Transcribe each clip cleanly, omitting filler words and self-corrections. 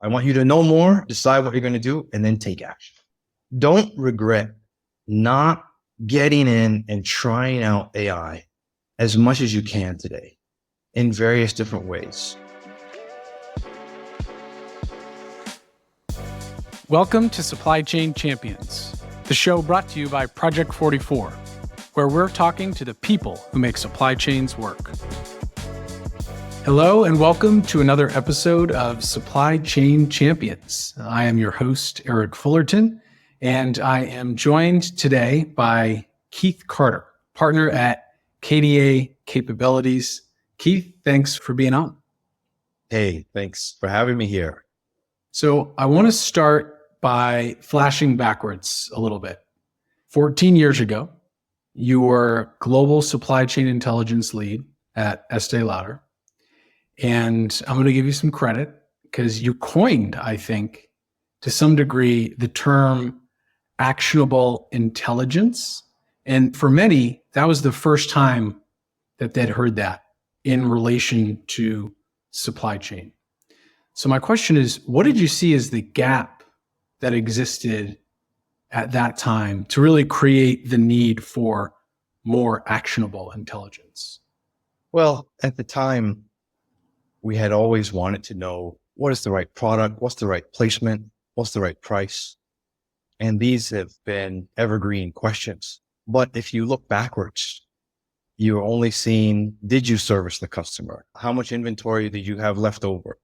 I want you to know more, decide what you're going to do, and then take action. Don't regret not getting in and trying out AI as much as you can today in various different ways. Welcome to Supply Chain Champions, the show brought to you by Project 44, where we're talking to the people who make supply chains work. Hello, and welcome to another episode of Supply Chain Champions. I am your host, Eric Fullerton, and I am joined today by Keith Carter, partner at KDA Capabilities. Keith, thanks for being on. Hey, thanks for having me here. So I want to start by flashing backwards a little bit. 14 years ago, you were global supply chain intelligence lead at Estée Lauder. And I'm going to give you some credit because you coined, I think, to some degree, the term actionable intelligence. And for many, that was the first time that they'd heard that in relation to supply chain. So my question is, what did you see as the gap that existed at that time to really create the need for more actionable intelligence? Well, at the time, we had always wanted to know what is the right product, what's the right placement, what's the right price. And these have been evergreen questions. But if you look backwards, you're only seeing, did you service the customer? How much inventory did you have left over?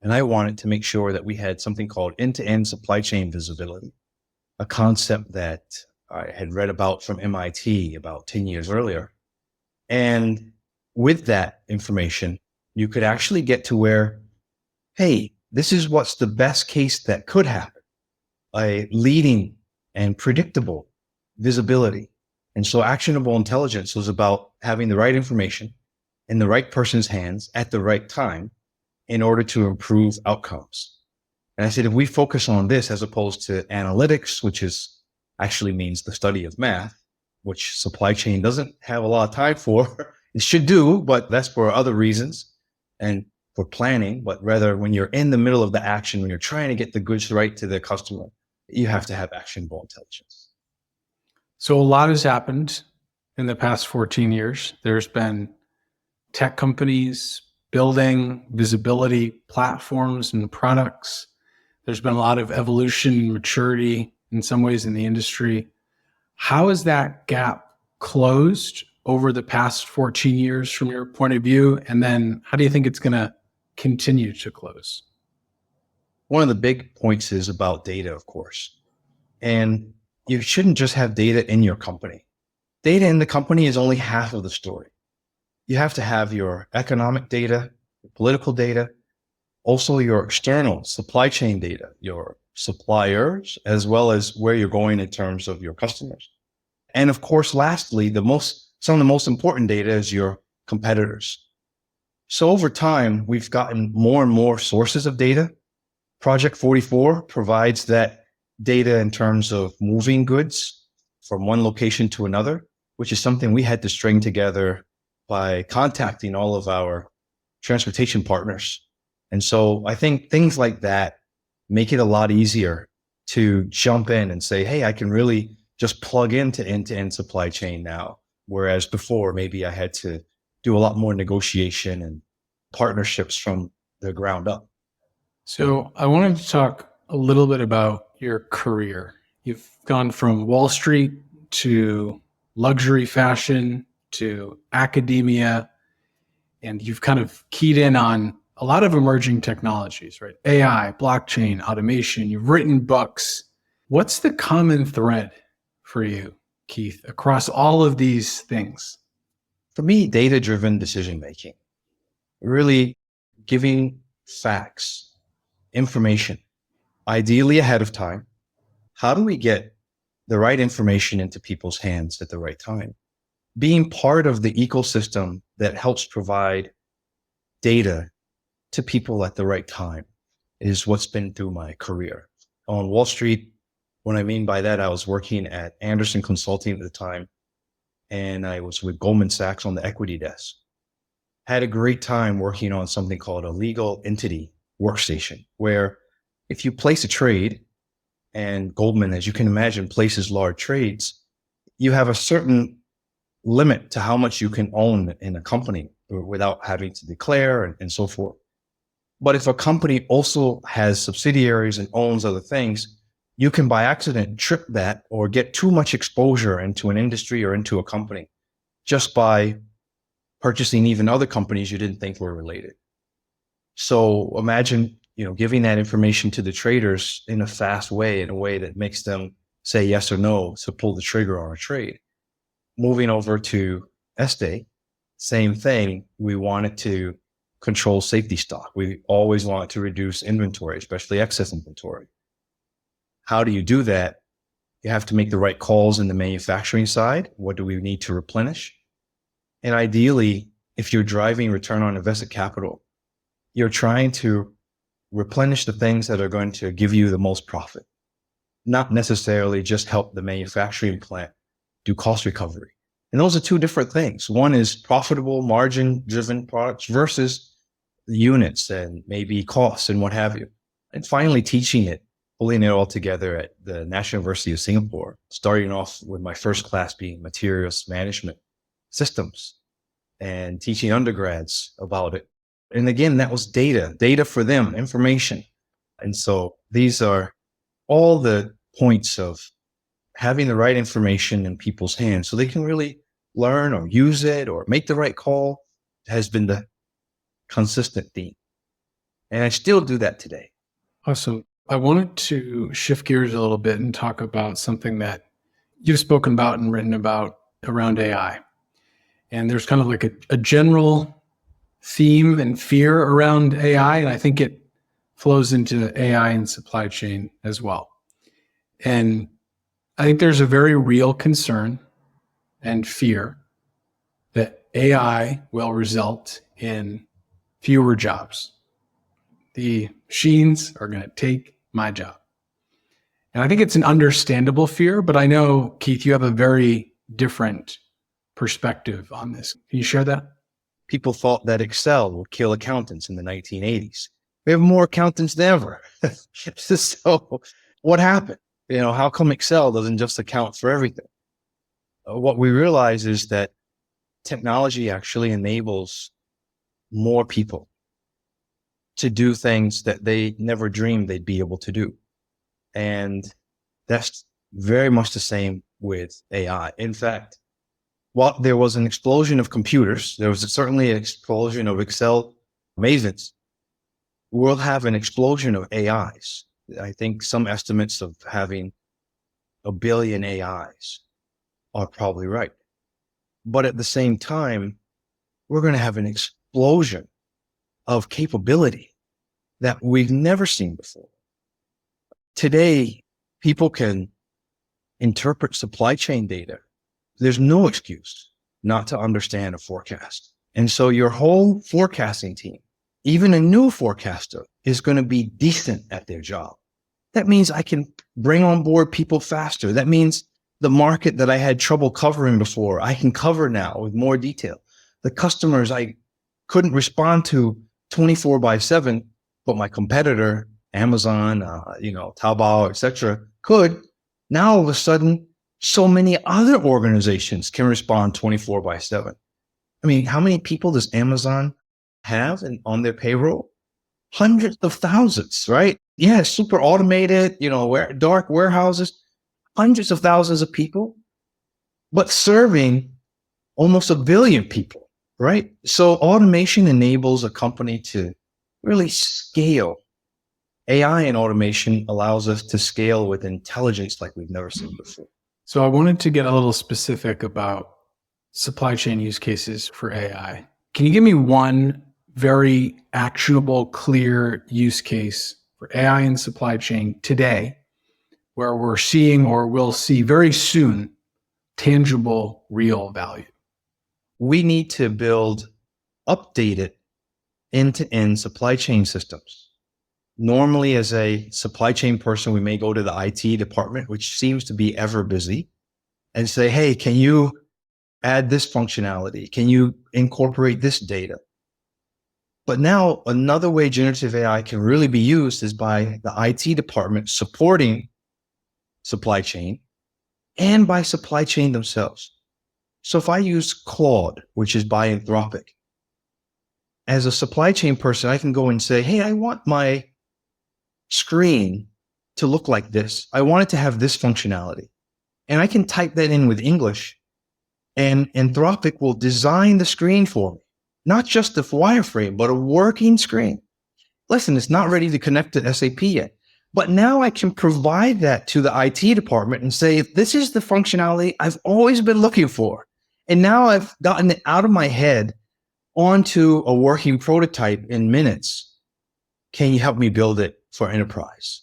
And I wanted to make sure that we had something called end-to-end supply chain visibility, a concept that I had read about from MIT about 10 years earlier. And with that information, you could actually get to where, hey, this is what's the best case that could happen, a leading and predictable visibility. And so actionable intelligence was about having the right information in the right person's hands at the right time in order to improve outcomes. And I said, if we focus on this as opposed to analytics, which is actually means the study of math, which supply chain doesn't have a lot of time for, it should do, but that's for other reasons and for planning. But rather when you're in the middle of the action, when you're trying to get the goods right to the customer, you have to have actionable intelligence. So a lot has happened in the past 14 years. There's been tech companies building visibility platforms and products. There's been a lot of evolution, maturity in some ways in the industry. How has that gap closed over the past 14 years from your point of view? And then how do you think it's going to continue to close? One of the big points is about data, of course. And you shouldn't just have data in your company. Data in the company is only half of the story. You have to have your economic data, your political data, also your external supply chain data, your suppliers, as well as where you're going in terms of your customers. And of course, lastly, some of the most important data is your competitors. So over time, we've gotten more and more sources of data. Project 44 provides that data in terms of moving goods from one location to another, which is something we had to string together by contacting all of our transportation partners. And so I think things like that make it a lot easier to jump in and say, hey, I can really just plug into end-to-end supply chain now. Whereas before, maybe I had to do a lot more negotiation and partnerships from the ground up. So I wanted to talk a little bit about your career. You've gone from Wall Street to luxury fashion to academia, and you've kind of keyed in on a lot of emerging technologies, right? AI, blockchain, automation. You've written books. What's the common thread for you, Keith, across all of these things? For me, data-driven decision-making, really giving facts, information, ideally ahead of time. How do we get the right information into people's hands at the right time? Being part of the ecosystem that helps provide data to people at the right time is what's been through my career. On Wall Street, what I mean by that, I was working at Anderson Consulting at the time, and I was with Goldman Sachs on the equity desk. Had a great time working on something called a legal entity workstation, where if you place a trade, and Goldman, as you can imagine, places large trades, you have a certain limit to how much you can own in a company without having to declare and so forth. But if a company also has subsidiaries and owns other things, you can by accident trip that or get too much exposure into an industry or into a company just by purchasing even other companies you didn't think were related. So imagine, giving that information to the traders in a fast way, in a way that makes them say yes or no to pull the trigger on a trade. Moving over to Estée, same thing. We wanted to control safety stock. We always want to reduce inventory, especially excess inventory. How do you do that? You have to make the right calls in the manufacturing side. What do we need to replenish? And ideally, if you're driving return on invested capital, you're trying to replenish the things that are going to give you the most profit, not necessarily just help the manufacturing plant do cost recovery. And those are two different things. One is profitable margin-driven products versus units and maybe costs and what have you. And finally, teaching it, pulling it all together at the National University of Singapore, starting off with my first class being materials management systems and teaching undergrads about it. And again, that was data for them, information. And so these are all the points of having the right information in people's hands so they can really learn or use it or make the right call has been the consistent theme. And I still do that today. Awesome. I wanted to shift gears a little bit and talk about something that you've spoken about and written about around AI. And there's kind of like a general theme and fear around AI, and I think it flows into AI and supply chain as well. And I think there's a very real concern and fear that AI will result in fewer jobs. The machines are going to take my job. And I think it's an understandable fear, but I know, Keith, you have a very different perspective on this. Can you share that? People thought that Excel would kill accountants in the 1980s. We have more accountants than ever. So what happened? How come Excel doesn't just account for everything? What we realize is that technology actually enables more people to do things that they never dreamed they'd be able to do. And that's very much the same with AI. In fact, while there was an explosion of computers, there was certainly an explosion of Excel mavens. We'll have an explosion of AIs. I think some estimates of having 1 billion AIs are probably right. But at the same time, we're going to have an explosion of capability that we've never seen before. Today, people can interpret supply chain data. There's no excuse not to understand a forecast. And so your whole forecasting team, even a new forecaster, is going to be decent at their job. That means I can bring on board people faster. That means the market that I had trouble covering before, I can cover now with more detail. The customers I couldn't respond to 24/7, but my competitor, Amazon, Taobao, etc., could. Now all of a sudden, so many other organizations can respond 24/7. I mean, how many people does Amazon have on their payroll? Hundreds of thousands, right? Yeah, super automated, dark warehouses, hundreds of thousands of people, but serving almost 1 billion people, right? So automation enables a company to really scale. AI and automation allows us to scale with intelligence like we've never seen before. So I wanted to get a little specific about supply chain use cases for AI. Can you give me one very actionable, clear use case for AI in supply chain today where we're seeing or will see very soon tangible, real value? We need to build updated end-to-end supply chain systems. Normally, as a supply chain person, we may go to the IT department, which seems to be ever busy, and say, hey, can you add this functionality? Can you incorporate this data? But now another way generative AI can really be used is by the IT department supporting supply chain and by supply chain themselves. So if I use Claude, which is by Anthropic, as a supply chain person, I can go and say, hey, I want my screen to look like this. I want it to have this functionality. And I can type that in with English, and Anthropic will design the screen for me. Not just the wireframe, but a working screen. Listen, it's not ready to connect to SAP yet. But now I can provide that to the IT department and say, this is the functionality I've always been looking for. And now I've gotten it out of my head onto a working prototype in minutes. Can you help me build it for enterprise?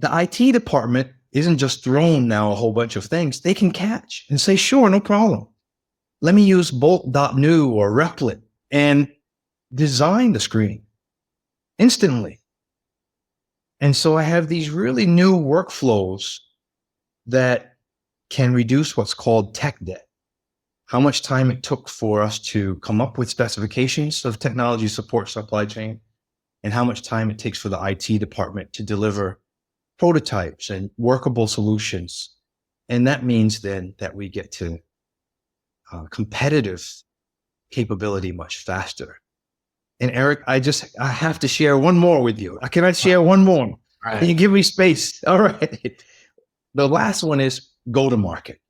The IT department isn't just thrown now a whole bunch of things. They can catch and say, sure, no problem. Let me use bolt.new or Replit and design the screen instantly. And so I have these really new workflows that can reduce what's called tech debt. How much time it took for us to come up with specifications of technology support supply chain, and how much time it takes for the IT department to deliver prototypes and workable solutions. And that means then that we get to competitive capability much faster. And Eric, I have to share one more with you. Can I share one more? Right. Can you give me space? All right. The last one is go to market,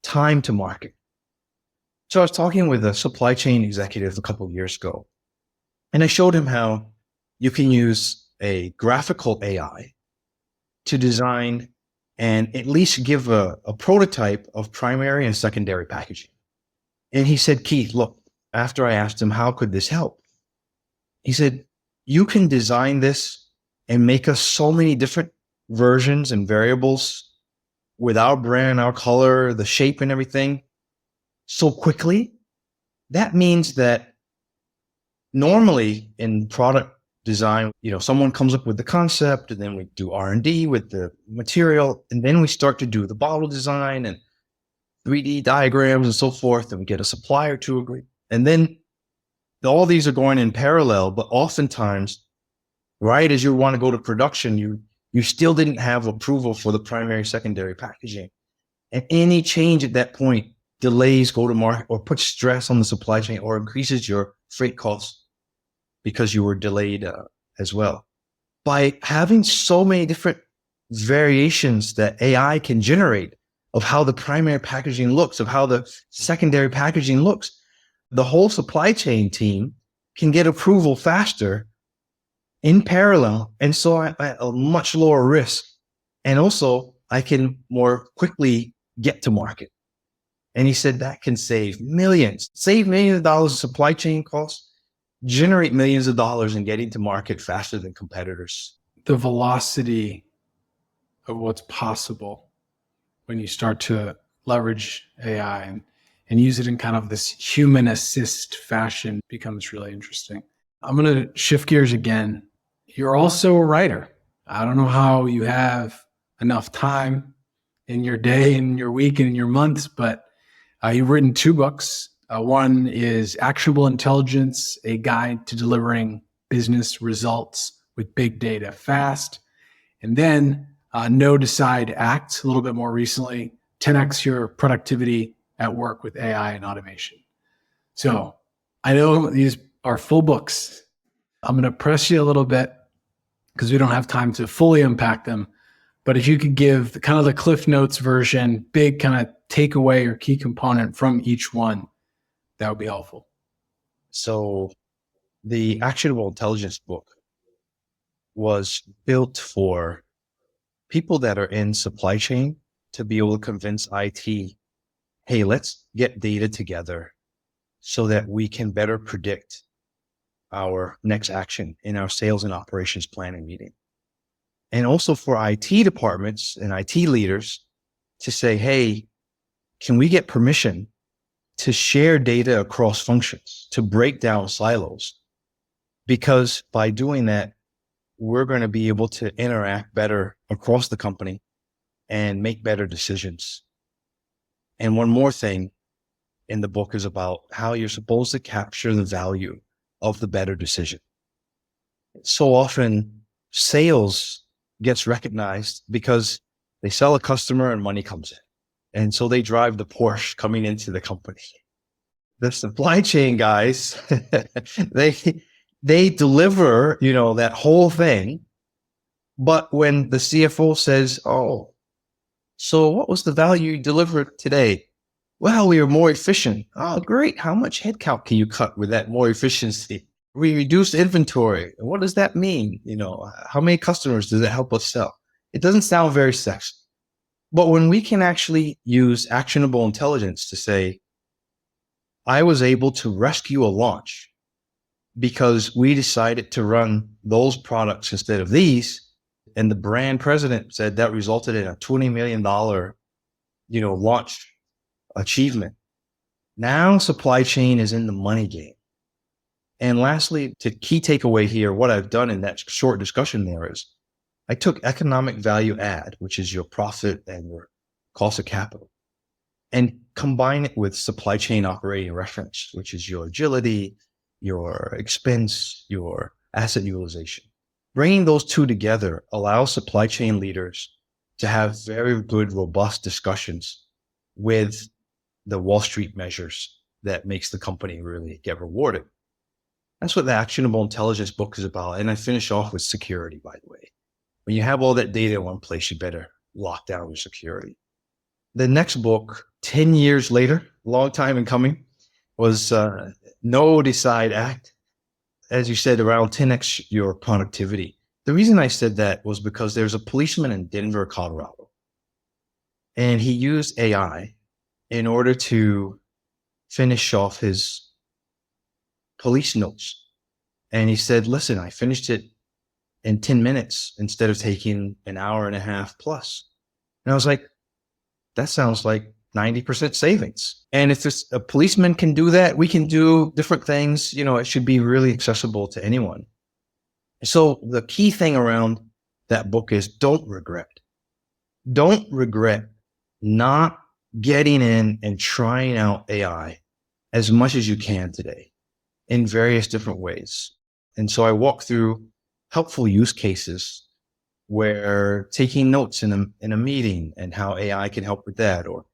time to market. So I was talking with a supply chain executive a couple of years ago, and I showed him how you can use a graphical AI to design and at least give a prototype of primary and secondary packaging. And he said, Keith, look, after I asked him, how could this help? He said, you can design this and make us so many different versions and variables with our brand, our color, the shape and everything so quickly. That means that normally in product design, someone comes up with the concept, and then we do R&D with the material, and then we start to do the bottle design and 3D diagrams and so forth, and we get a supplier to agree. And then all these are going in parallel, but oftentimes, right as you want to go to production, you still didn't have approval for the primary, secondary packaging. And any change at that point delays go to market or puts stress on the supply chain or increases your freight costs because you were delayed as well. By having so many different variations that AI can generate of how the primary packaging looks, of how the secondary packaging looks, the whole supply chain team can get approval faster in parallel. And so at a much lower risk. And also I can more quickly get to market. And he said that can save millions of dollars in supply chain costs, generate millions of dollars in getting to market faster than competitors. The velocity of what's possible when you start to leverage AI and use it in kind of this human assist fashion becomes really interesting. I'm going to shift gears again. You're also a writer. I don't know how you have enough time in your day, in your week, and in your months, but you've written 2 books. One is Actionable Intelligence, a guide to delivering business results with big data fast. And then Know, Decide, Act, a little bit more recently, 10x your productivity at work with AI and automation. So I know these are full books. I'm going to press you a little bit because we don't have time to fully unpack them. But if you could give kind of the Cliff Notes version, big kind of takeaway or key component from each one, that would be helpful. So the Actionable Intelligence book was built for people that are in supply chain to be able to convince IT, hey, let's get data together so that we can better predict our next action in our sales and operations planning meeting. And also for IT departments and IT leaders to say, hey, can we get permission to share data across functions, to break down silos? Because by doing that, we're going to be able to interact better across the company and make better decisions. And one more thing in the book is about how you're supposed to capture the value of the better decision. So often sales gets recognized because they sell a customer and money comes in. And so they drive the Porsche coming into the company. The supply chain guys, they deliver, that whole thing. But when the CFO says, "Oh, so what was the value you delivered today?" "Well, we were more efficient." "Oh, great. How much headcount can you cut with that more efficiency?" "We reduced inventory." "What does that mean? How many customers does it help us sell?" It doesn't sound very sexy. But when we can actually use actionable intelligence to say, I was able to rescue a launch because we decided to run those products instead of these. And the brand president said that resulted in a $20 million, launch achievement. Now supply chain is in the money game. And lastly, the key takeaway here, what I've done in that short discussion there is I took economic value add, which is your profit and your cost of capital, and combine it with supply chain operating reference, which is your agility, your expense, your asset utilization. Bringing those two together allows supply chain leaders to have very good, robust discussions with the Wall Street measures that makes the company really get rewarded. That's what the Actionable Intelligence book is about. And I finish off with security, by the way. When you have all that data in one place, you better lock down your security. The next book, 10 years later, long time in coming, was Know, Decide, Act. As you said, around 10x your productivity. The reason I said that was because there's a policeman in Denver, Colorado, and he used AI in order to finish off his police notes. And he said, listen, I finished it in 10 minutes instead of taking an hour and a half plus. And I was like, that sounds like 90% savings. And if a policeman can do that, we can do different things. It should be really accessible to anyone. So the key thing around that book is don't regret. Don't regret not getting in and trying out AI as much as you can today in various different ways. And so I walk through helpful use cases where taking notes in a meeting and how AI can help with that, or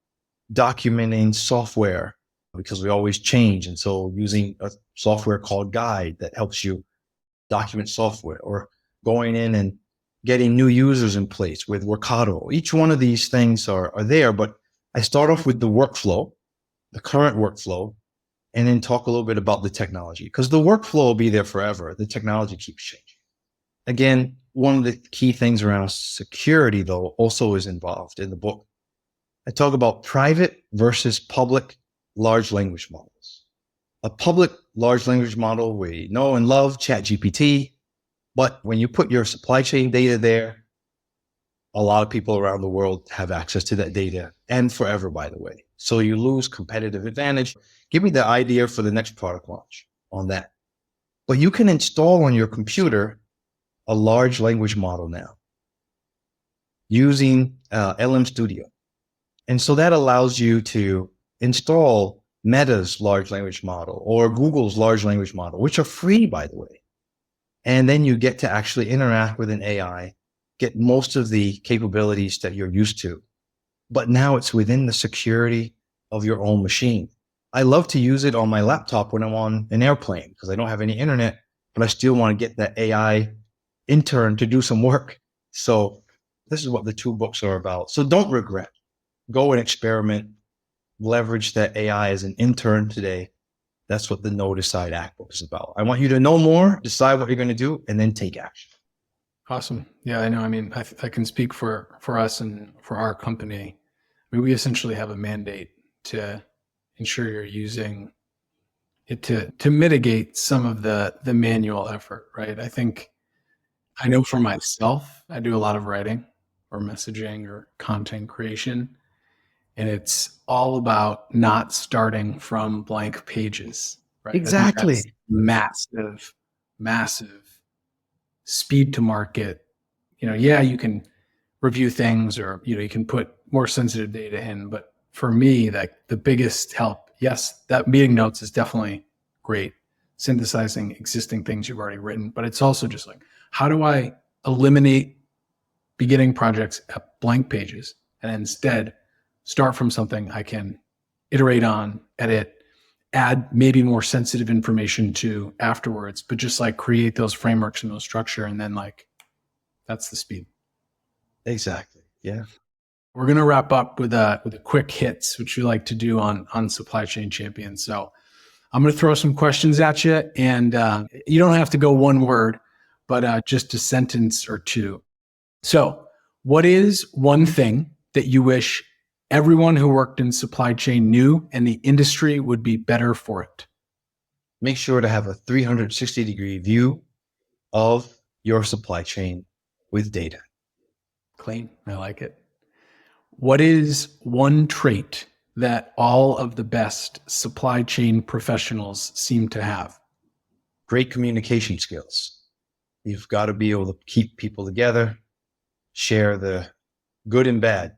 documenting software because we always change. And so using a software called Guide that helps you document software, or going in and getting new users in place with Workato. Each one of these things are there, but I start off with the workflow, the current workflow, and then talk a little bit about the technology, because the workflow will be there forever. The technology keeps changing. Again, one of the key things around security, though, also is involved in the book. I talk about private versus public large language models. A public large language model, we know and love, ChatGPT, but when you put your supply chain data there, a lot of people around the world have access to that data, and forever, by the way. So you lose competitive advantage. Give me the idea for the next product launch on that. But you can install on your computer a large language model now using LM Studio. And so that allows you to install Meta's large language model or Google's large language model, which are free, by the way. And then you get to actually interact with an AI, get most of the capabilities that you're used to. But now it's within the security of your own machine. I love to use it on my laptop when I'm on an airplane because I don't have any internet, but I still want to get that AI intern to do some work. So this is what the two books are about. So don't regret. Go and experiment. Leverage that AI as an intern today. That's what the Know, Decide, Act book is about. I want you to know more, decide what you're going to do, and then take action. Awesome. Yeah, I know. I mean, I can speak for us and for our company. I mean, we essentially have a mandate to ensure you're using it to mitigate some of the manual effort, right? I know for myself, I do a lot of writing or messaging or content creation, and it's all about not starting from blank pages, right? I think that's Exactly. massive, massive speed to market. Yeah, you can review things, or you can put more sensitive data in, but for me, like the biggest help, yes, that meeting notes is definitely great. synthesizing existing things you've already written, but it's also just like, how do I eliminate beginning projects at blank pages and instead start from something I can iterate on, edit, add maybe more sensitive information to afterwards, but just like create those frameworks and those structure. And then like, that's the speed. Exactly. Yeah. We're going to wrap up with a quick hits, which we like to do on Supply Chain Champions. So I'm going to throw some questions at you, and you don't have to go one word, but just a sentence or two. So what is one thing that you wish everyone who worked in supply chain knew and the industry would be better for it? Make sure to have a 360-degree view of your supply chain with data. Clean. I like it. What is one trait that all of the best supply chain professionals seem to have? Great communication skills. You've got to be able to keep people together, share the good and bad.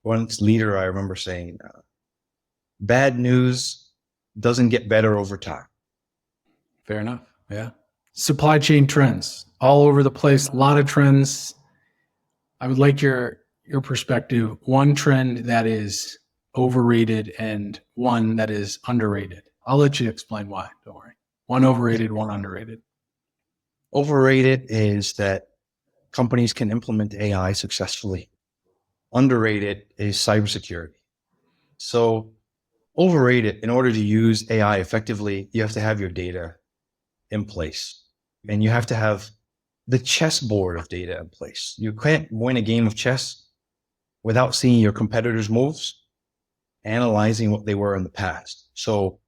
One leader I remember saying, bad news doesn't get better over time. Fair enough. Yeah. Supply chain trends all over the place. A lot of trends. I would like your perspective. One trend that is overrated and one that is underrated. I'll let you explain why. Don't worry. One overrated, one underrated. Overrated is that companies can implement AI successfully. Underrated is cybersecurity. So overrated, in order to use AI effectively, you have to have your data in place, and you have to have the chessboard of data in place. You can't win a game of chess without seeing your competitors' moves, analyzing what they were in the past. So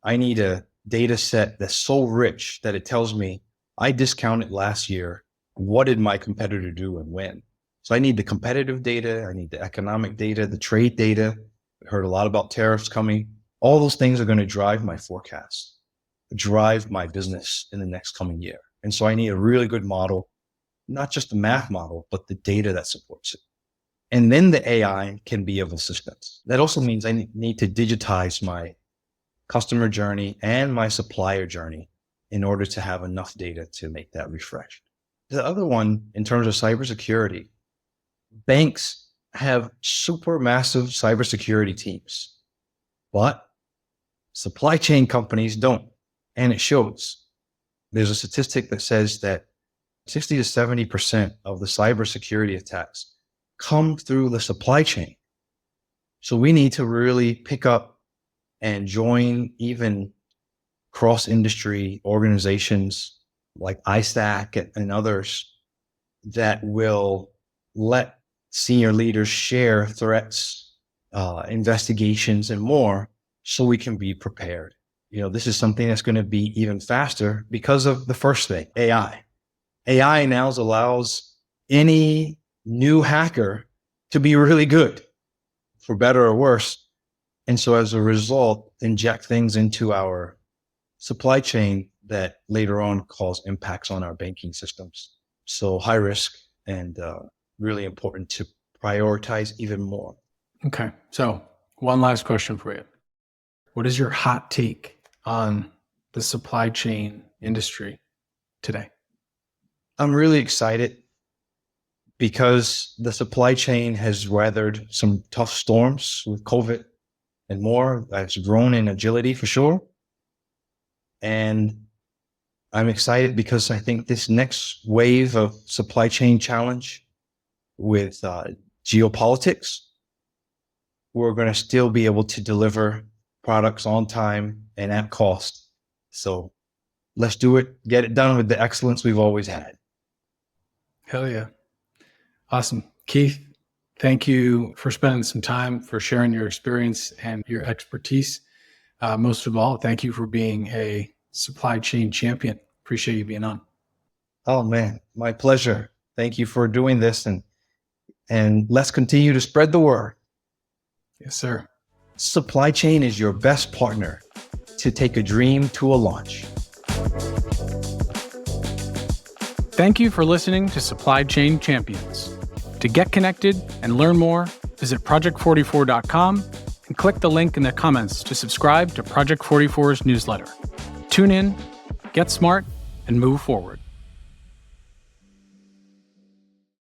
I need a data set that's so rich that it tells me I discounted last year. What did my competitor do and when? So I need the competitive data. I need the economic data, the trade data. We heard a lot about tariffs coming. All those things are going to drive my forecast, drive my business in the next coming year. And so I need a really good model, not just the math model, but the data that supports it. And then the AI can be of assistance. That also means I need to digitize my customer journey and my supplier journey in order to have enough data to make that refreshed. The other one, in terms of cybersecurity, banks have super massive cybersecurity teams, but supply chain companies don't. And it shows. There's a statistic that says that 60 to 70% of the cybersecurity attacks come through the supply chain. So we need to really pick up and join even cross-industry organizations like ISAC and others that will let senior leaders share threats, investigations, and more, so we can be prepared. You know, this is something that's going to be even faster because of the first thing, AI. AI now allows any new hacker to be really good, for better or worse. And so as a result, inject things into our supply chain that later on cause impacts on our banking systems. So high risk and really important to prioritize even more. Okay. So one last question for you. What is your hot take on the supply chain industry today? I'm really excited because the supply chain has weathered some tough storms with COVID and more. It's grown in agility for sure. And I'm excited because I think this next wave of supply chain challenge with geopolitics, we're going to still be able to deliver products on time and at cost. So let's do it, get it done with the excellence we've always had. Hell yeah. Awesome. Keith, thank you for spending some time, for sharing your experience and your expertise. Most of all, thank you for being a supply chain champion. Appreciate you being on. Oh man, my pleasure. Thank you for doing this, and let's continue to spread the word. Yes, sir. Supply chain is your best partner to take a dream to a launch. Thank you for listening to Supply Chain Champions. To get connected and learn more, visit project44.com and click the link in the comments to subscribe to Project 44's newsletter. Tune in, get smart, and move forward.